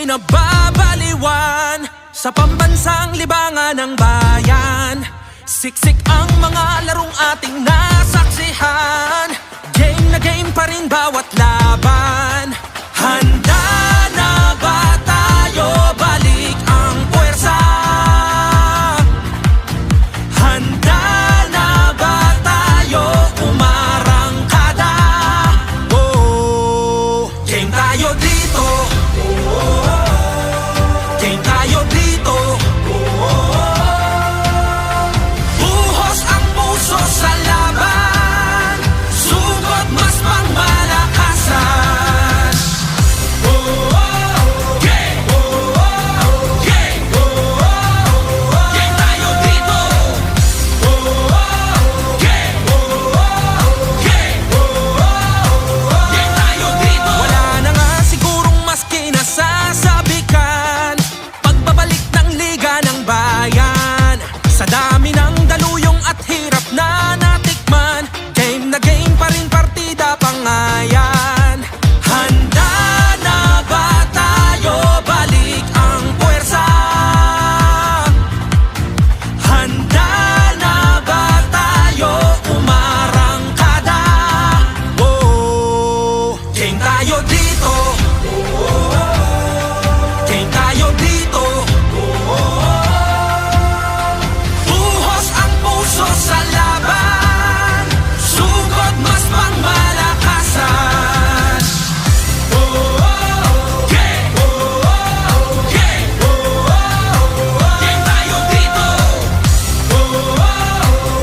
pinababaliwan sa pambansang libangan ng bayan. Siksik ang mga larong ating nasaksihan. Game na game pa rin bawat laban. Handa na ba tayo? Balik ang puwersa. Handa na ba tayo? Umarangkada. Oh, game tayo dito. Game tayo dito. Buhos ang puso sa laban. Sugod mas pangmalakasan. Game! Game! Game tayo dito. Game! Game! Game tayo dito. Wala na nga sigurong mas kinasasabikan. Pagbabalik ng liga ng bayan. Sa dami ng daluyong at hirap na natikman. Game na game pa rin partida pangayan. Handa na ba tayo? Balik ang puwersa. Handa na ba tayo? Umarangkada. Oh, game tayo dito. Game tayo dito. Buhos ang puso sa laban. Sugod mas pangmalakasan. Game! Game! Game tayo dito.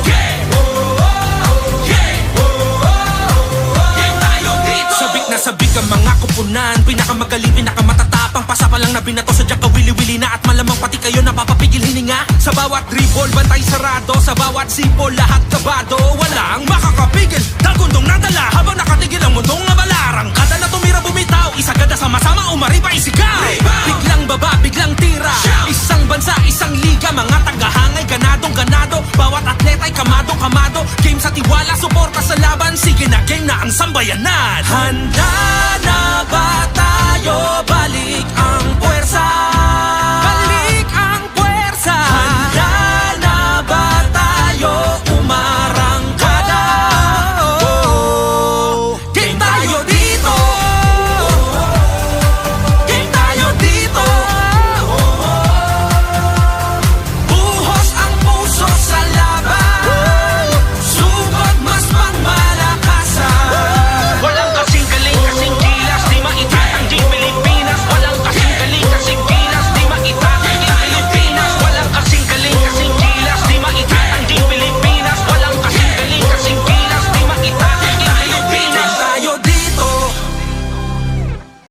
Game! Game! Game tayo dito. Sabik na sabik ang mga kupunan. Pinakamagaling, pinakamatatapang. Pasapa lang na binato, sadyang kawili-wili na. At malamang pati kayo napapapigil hininga. Sa bawat dribble, bantay sarado. Sa bawat sipol, lahat kabado. Walang makakapigil, dagundong nadala. Habang nakatigil ang mundong nabalarang. Kada na tumira bumitaw, isagada sama-sama umariba isigaw. Biglang baba, biglang tira. Isang bansa, isang liga. Mga tagahangay, ganadong ganado. Bawat atleta'y kamadong kamado. Game sa tiwala, suporta sa laban. Sige na, game na ang sambayanan. Handa na ba tayo?